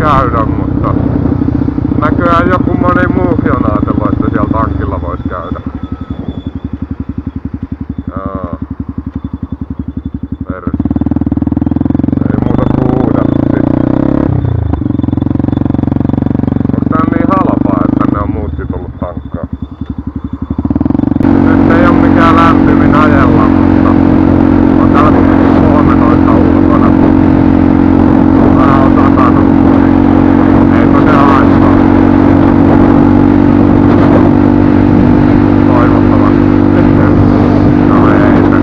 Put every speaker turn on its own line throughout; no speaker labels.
käydä, mutta näköjään joku moni muukin on ajatellut, että siellä tankilla vois käydä. Joo. Ei muuta kuin huudella sitten. Onks tää niin halpaa, että tänne on muutkin tullut tankkaan? Nyt ei oo mikään lämpimin ajella, mutta on täällä kuitenkin 13 ulkona. Vähän on satanut. Eipä se haittaa. Toivottavasti. No ei se.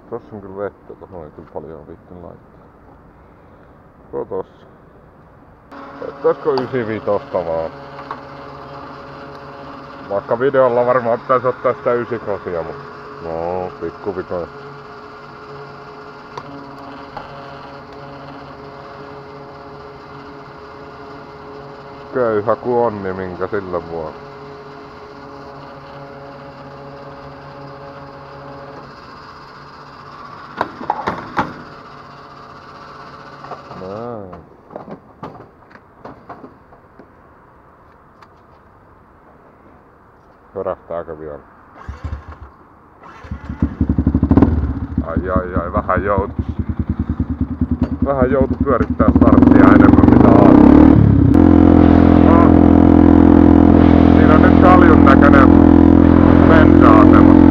Tossa on kyllä vettä, tohon ei kyllä paljon viittin laittaa. Tossa. Laittaisiko 95 vaan? Vaikka videolla varmaan pitäisi ottaa sitä 98, mutta no, pikkuvikoja. Köyhä ku on, niin minkä sillä vuonna. Hörähtääkö vielä? Ai, vähän joutu pyörittää starttia enemmän mitä ajattelin. No, siinä on nyt Kaljun näköinen bensa-asema.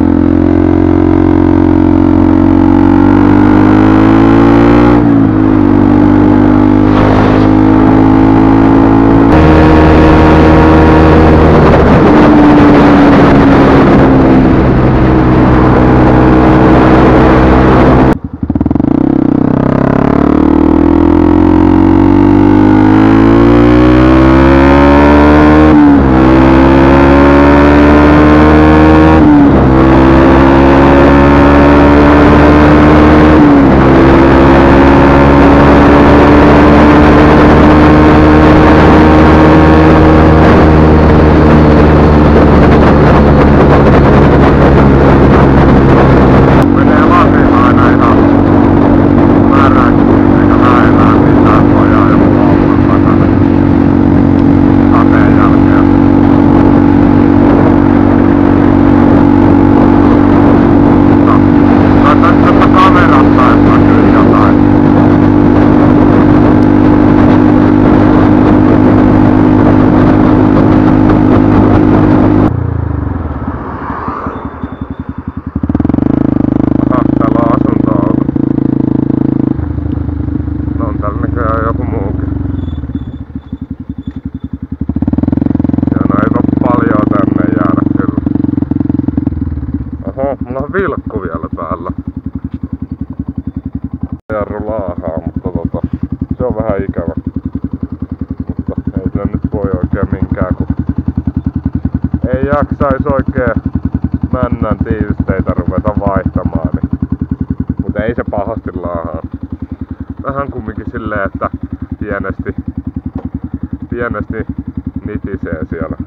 Mulla on vilkku vielä päällä. Jarru laahaa, mutta se on vähän ikävä. Mutta ei se nyt voi oikein minkään, kun ei jaksais oikein männän tiivisteitä ruveta vaihtamaan. Niin. Mutta ei se pahasti laahaa. Vähän kumminkin silleen, että pienesti nitisee siellä.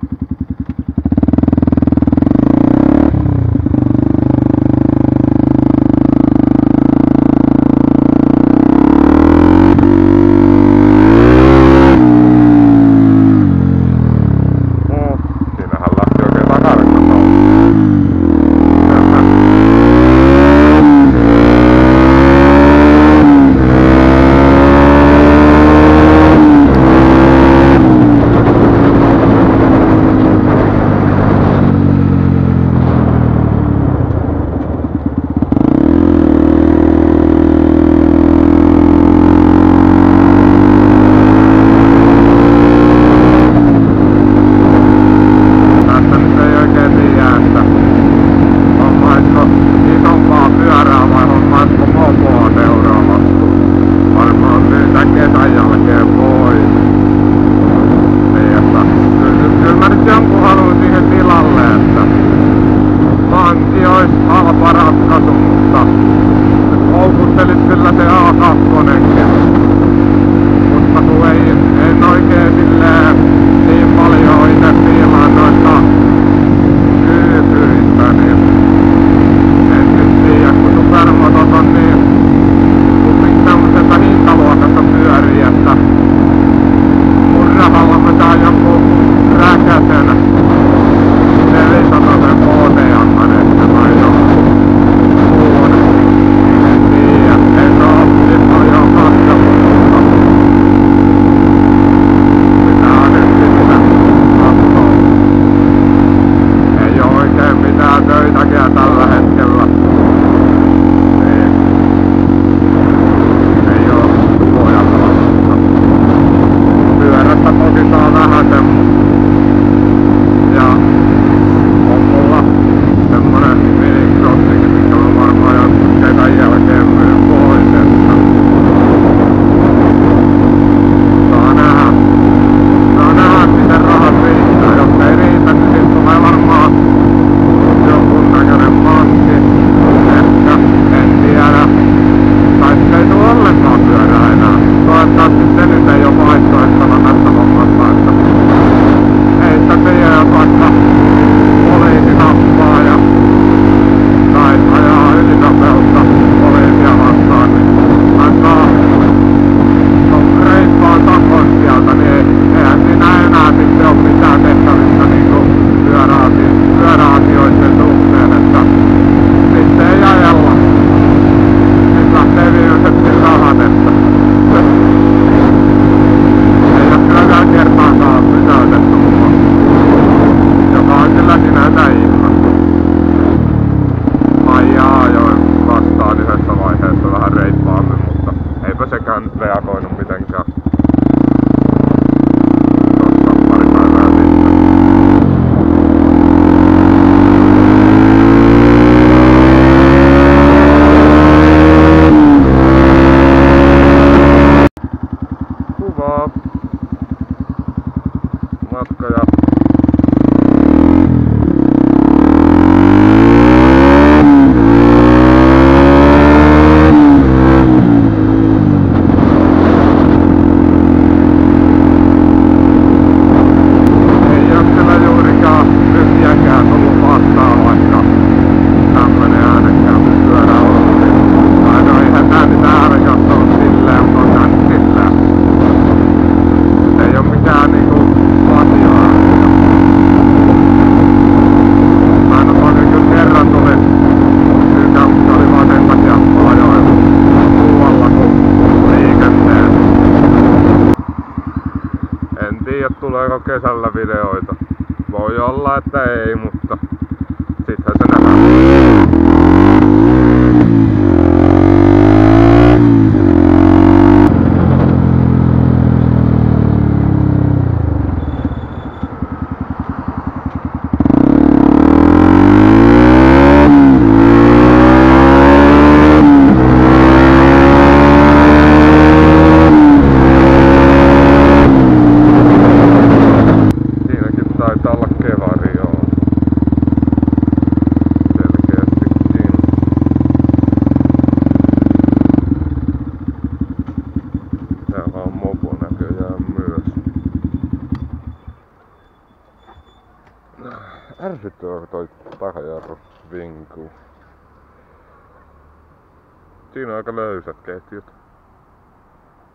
peli, mutta sittenhän se nähdään. Taitaa olla kevari, joo. Selkeästikin. Täällä on mopo näköjään myös. Ärsyttävä toi takajarru vinkuu. Siinä on aika löysät ketjut.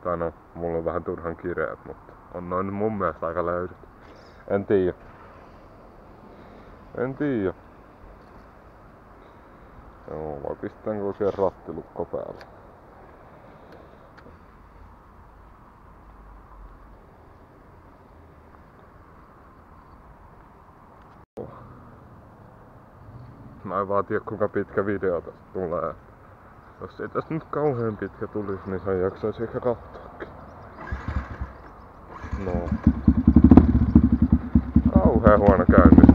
Tai no, mulla on vähän turhan kireät, mutta on noin mun mielestä aika löysät. En tiedä. En tiedä. Joo, vai pistetäänkö oikein rattilukko päälle? Mä en vaan tiedä kuinka pitkä video tästä tulee. Jos ei tästä nyt kauhean pitkä tulisi, niin sen jaksaisi ehkä katsoakin. No. Kauhean huono käynnistys.